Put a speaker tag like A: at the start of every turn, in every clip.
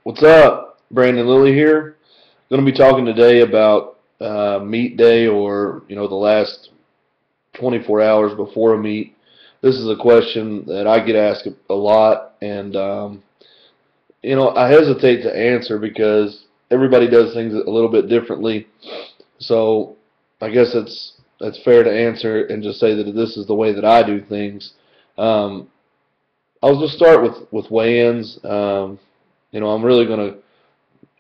A: What's up? Brandon Lilly here. Going to be talking today about meet day, or the last 24 hours before a meet. This is a question that I get asked a lot, and I hesitate to answer because everybody does things a little bit differently. So I guess it's fair to answer and just say that this is the way that I do things. Um, I'll just start with weigh-ins. I'm really going to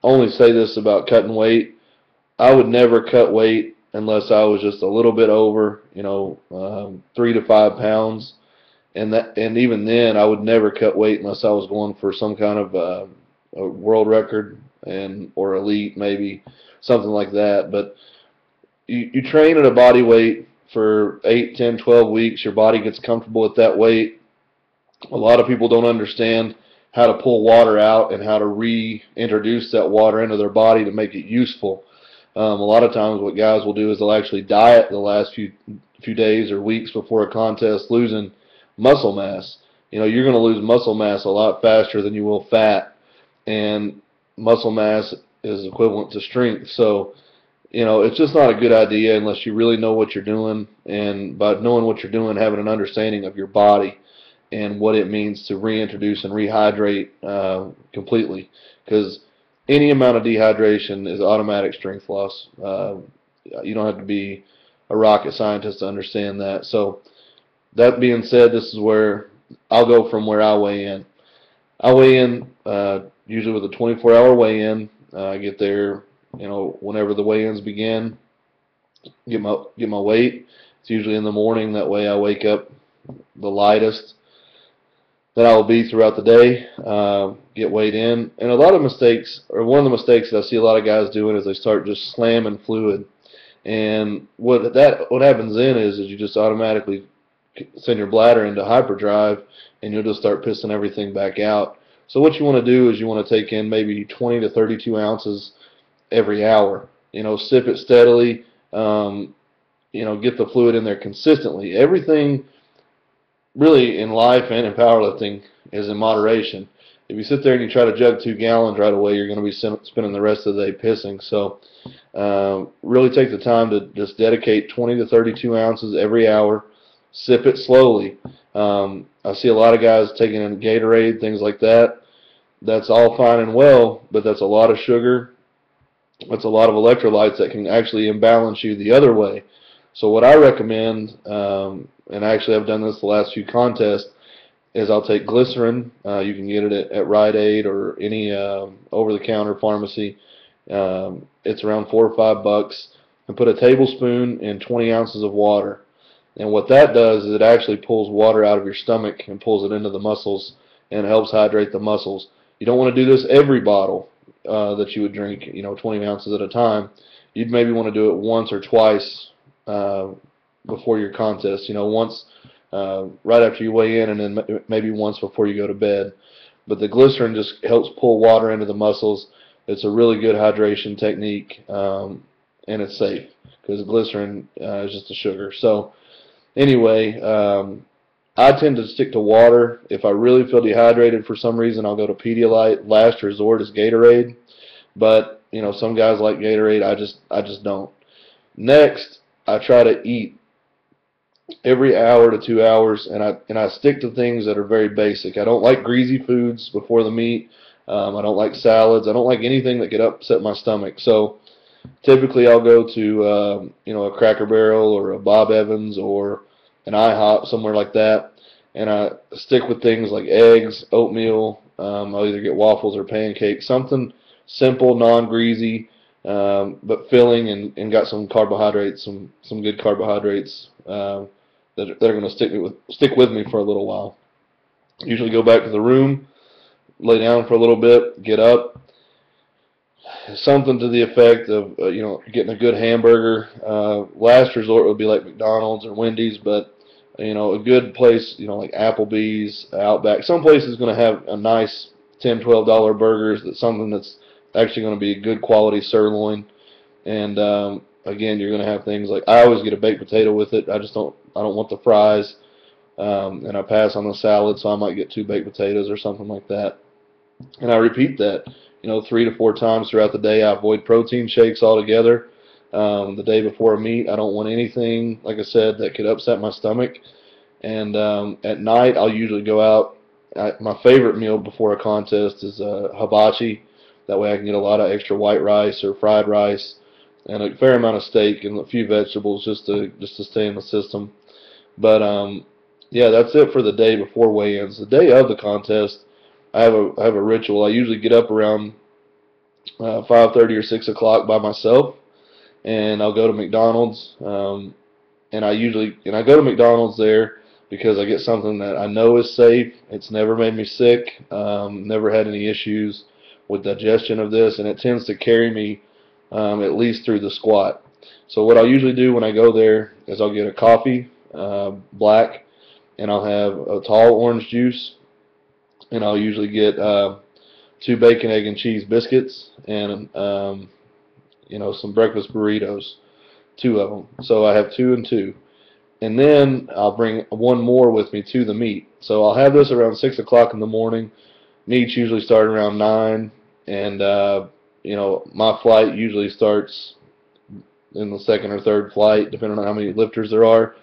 A: only say this about cutting weight. I would never cut weight unless I was just a little bit over, 3 to 5 pounds, and even then, I would never cut weight unless I was going for some kind of a world record or elite, maybe something like that. But you train at a body weight for 8, 10, 12 weeks. Your body gets comfortable at that weight. A lot of people don't understand how to pull water out and how to reintroduce that water into their body to make it useful. A lot of times what guys will do is they'll actually diet the last few days or weeks before a contest, losing muscle mass. You're going to lose muscle mass a lot faster than you will fat, and muscle mass is equivalent to strength. So, it's just not a good idea unless you really know what you're doing, and by knowing what you're doing, having an understanding of your body and what it means to reintroduce and rehydrate completely. Because any amount of dehydration is automatic strength loss. You don't have to be a rocket scientist to understand that. So that being said, this is where I'll go from where I weigh in. I weigh in usually with a 24-hour weigh-in. I get there, whenever the weigh-ins begin. Get my weight. It's usually in the morning. That way I wake up the lightest that I will be throughout the day, get weighed in. And a lot of mistakes, or one of the mistakes that I see a lot of guys doing is they start just slamming fluid. And what happens then is you just automatically send your bladder into hyperdrive, and you'll just start pissing everything back out. So what you want to do is you want to take in maybe 20 to 32 ounces every hour. Sip it steadily. Get the fluid in there consistently. Everything really in life and in powerlifting is in moderation. If you sit there and you try to jug 2 gallons right away, you're going to be spending the rest of the day pissing. So really take the time to just dedicate 20 to 32 ounces every hour. Sip it slowly. I see a lot of guys taking in Gatorade, things like that. That's all fine and well, but that's a lot of sugar. That's a lot of electrolytes that can actually imbalance you the other way. So what I recommend, and actually I've done this the last few contests, is I'll take glycerin. You can get it at Rite Aid or any over-the-counter pharmacy. It's around $4 or $5, and put a tablespoon in 20 ounces of water. And what that does is it actually pulls water out of your stomach and pulls it into the muscles and helps hydrate the muscles. You don't want to do this every bottle that you would drink, 20 ounces at a time. You'd maybe want to do it once or twice before your contest. Once right after you weigh in, and then maybe once before you go to bed. But the glycerin just helps pull water into the muscles. It's a really good hydration technique, and it's safe because glycerin is just a sugar. So anyway, I tend to stick to water. If I really feel dehydrated for some reason, I'll go to Pedialyte. Last resort is Gatorade. But some guys like Gatorade. I just don't. Next, I try to eat every hour to 2 hours, and I stick to things that are very basic. I don't like greasy foods before the meet. I don't like salads. I don't like anything that could upset my stomach. So typically I'll go to a Cracker Barrel or a Bob Evans or an IHOP, somewhere like that, and I stick with things like eggs, oatmeal. I'll either get waffles or pancakes, something simple, non-greasy, but filling and got some carbohydrates, some good carbohydrates that are going to stick with me for a little while. Usually go back to the room, lay down for a little bit, get up. Something to the effect of getting a good hamburger. Last resort would be like McDonald's or Wendy's, but a good place like Applebee's, Outback. Some place is going to have a nice $10, $12 burgers. That's something that's actually going to be a good quality sirloin. And again, you're going to have things like, I always get a baked potato with it. I don't want the fries, and I pass on the salad, so I might get 2 baked potatoes or something like that. and I repeat that, 3 to 4 times throughout the day. I avoid protein shakes altogether. The day before a meet, I don't want anything, like I said, that could upset my stomach. And at night, I'll usually go out. My favorite meal before a contest is hibachi. That way I can get a lot of extra white rice or fried rice and a fair amount of steak and a few vegetables just to stay in the system. But yeah, that's it for the day before weigh-ins. The day of the contest, I have a ritual. I usually get up around 5:30 or 6 o'clock by myself, and I'll go to McDonald's. And I go to McDonald's there because I get something that I know is safe. It's never made me sick. Never had any issues with digestion of this, and it tends to carry me at least through the squat. So what I'll usually do when I go there is I'll get a coffee, black, and I'll have a tall orange juice, and I'll usually get 2 bacon, egg, and cheese biscuits, and some breakfast burritos, 2 of them. So I have 2 and 2. And then I'll bring one more with me to the meet. So I'll have this around 6 o'clock in the morning. Meets usually start around 9. And, my flight usually starts in the second or third flight, depending on how many lifters there are.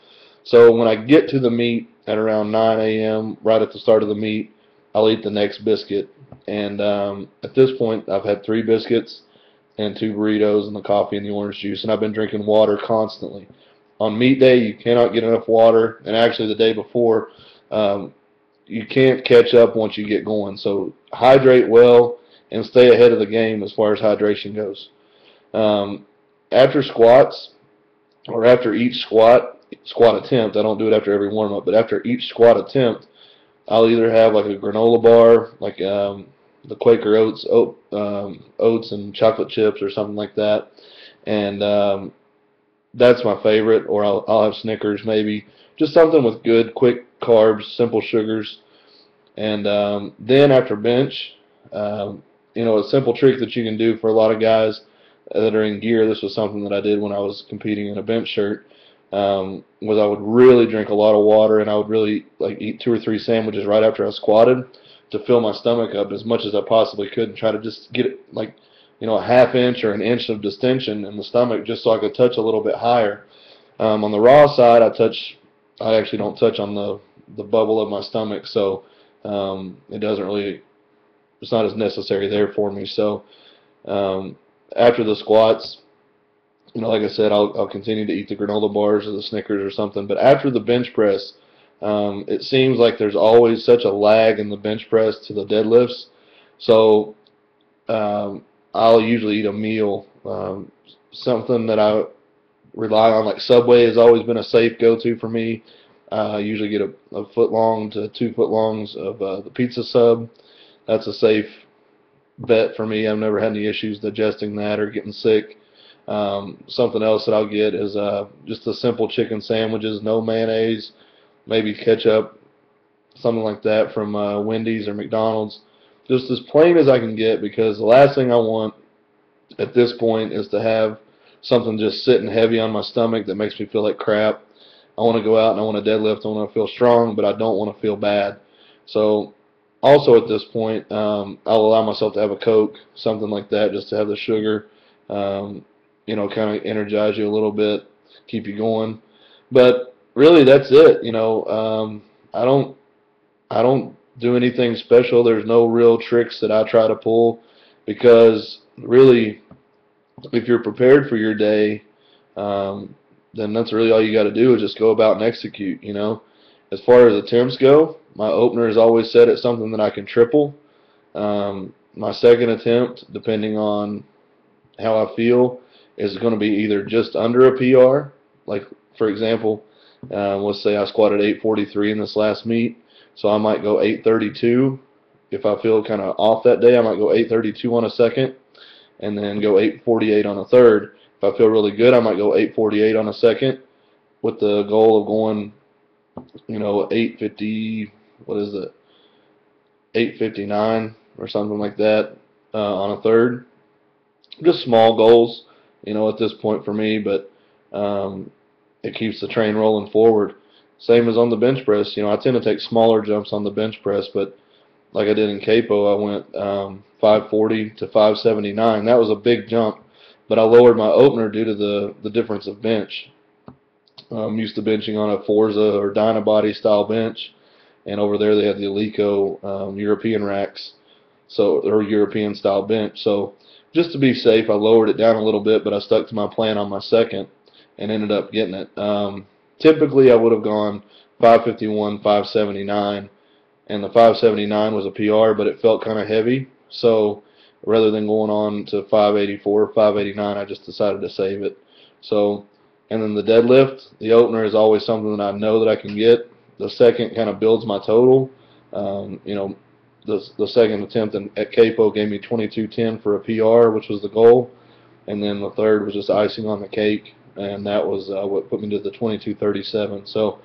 A: So when I get to the meet at around 9 a.m., right at the start of the meet, I'll eat the next biscuit. And at this point, I've had 3 biscuits and 2 burritos and the coffee and the orange juice, and I've been drinking water constantly. On meet day, you cannot get enough water, and actually the day before, you can't catch up once you get going. So hydrate well and stay ahead of the game as far as hydration goes. After squats, or after each squat attempt, I don't do it after every warm-up, but after each squat attempt, I'll either have like a granola bar, like the Quaker oats and chocolate chips or something like that, and that's my favorite. Or I'll have Snickers maybe, just something with good, quick carbs, simple sugars. And then after bench, a simple trick that you can do for a lot of guys that are in gear. This was something that I did when I was competing in a bench shirt. Was I would really drink a lot of water, and I would really eat 2 or 3 sandwiches right after I squatted to fill my stomach up as much as I possibly could, and try to just get it a half inch or an inch of distension in the stomach, just so I could touch a little bit higher. On the raw side, I actually don't touch on the bubble of my stomach, so it's not as necessary there for me. So after the squats, like I said, I'll continue to eat the granola bars or the Snickers or something. But after the bench press, it seems like there's always such a lag in the bench press to the deadlifts. So I'll usually eat a meal, something that I rely on, like Subway has always been a safe go-to for me. I usually get a foot long to 2 foot longs of the pizza sub. That's a safe bet for me. I've never had any issues digesting that or getting sick. Something else that I'll get is just the simple chicken sandwiches, no mayonnaise, maybe ketchup, something like that from Wendy's or McDonald's. Just as plain as I can get, because the last thing I want at this point is to have something just sitting heavy on my stomach that makes me feel like crap. I want to go out and I want to deadlift. I want to feel strong, but I don't want to feel bad. So also at this point, I'll allow myself to have a Coke, something like that, just to have the sugar, kind of energize you a little bit, keep you going. But really, that's it. I don't do anything special. There's no real tricks that I try to pull, because really, if you're prepared for your day, then that's really all you got to do, is just go about and execute. As far as attempts go, my opener is always set at something that I can triple. My second attempt, depending on how I feel, is going to be either just under a PR. Like, for example, let's say I squatted 843 in this last meet, so I might go 832. If I feel kind of off that day, I might go 832 on a second, and then go 848 on a third. If I feel really good, I might go 848 on a second, with the goal of going, 850, what is it, 859 or something like that on a third. Just small goals, at this point for me, but it keeps the train rolling forward. Same as on the bench press. I tend to take smaller jumps on the bench press, but like I did in Capo, I went 540 to 579. That was a big jump, but I lowered my opener due to the difference of bench. I'm used to benching on a Forza or Dynabody style bench, and over there they had the Alico European racks, so or European style bench. So just to be safe, I lowered it down a little bit, but I stuck to my plan on my second and ended up getting it. Typically, I would have gone 551, 579, and the 579 was a PR, but it felt kind of heavy. So rather than going on to 584, 589, I just decided to save it. So, and then the deadlift, the opener is always something that I know that I can get. The second kind of builds my total. You know, the second attempt at Capo gave me 22:10 for a PR, which was the goal, and then the third was just icing on the cake, and that was what put me to the 22:37. So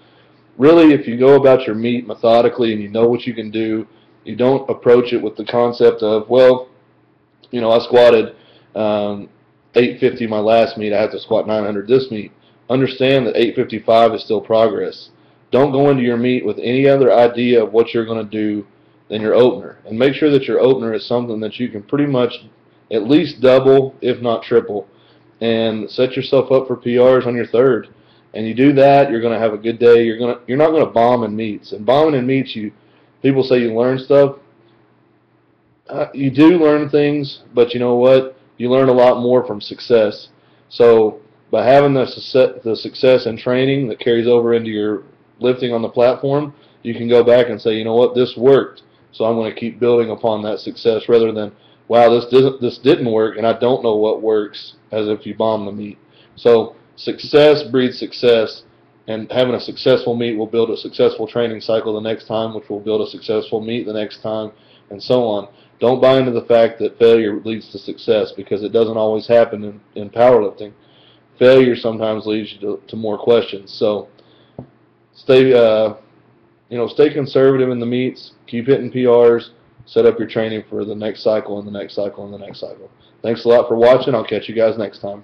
A: really, if you go about your meet methodically and you know what you can do, you don't approach it with the concept of, well, you know, I squatted 850 my last meet, I have to squat 900 this meet. Understand that 855 is still progress. Don't go into your meet with any other idea of what you're going to do than your opener. And make sure that your opener is something that you can pretty much at least double, if not triple. And set yourself up for PRs on your third. And you do that, you're going to have a good day. You're not going to bomb in meets. And bombing in meets, people say you learn stuff. You do learn things, but you know what? You learn a lot more from success. So by having the success in training that carries over into your lifting on the platform, you can go back and say, you know what, this worked, so I'm going to keep building upon that success rather than, wow, this didn't work and I don't know what works, as if you bomb the meet. So success breeds success, and having a successful meet will build a successful training cycle the next time, which will build a successful meet the next time, and so on. Don't buy into the fact that failure leads to success, because it doesn't always happen in powerlifting. Failure sometimes leads you to more questions. So stay stay conservative in the meets, keep hitting PRs, set up your training for the next cycle and the next cycle and the next cycle. Thanks a lot for watching. I'll catch you guys next time.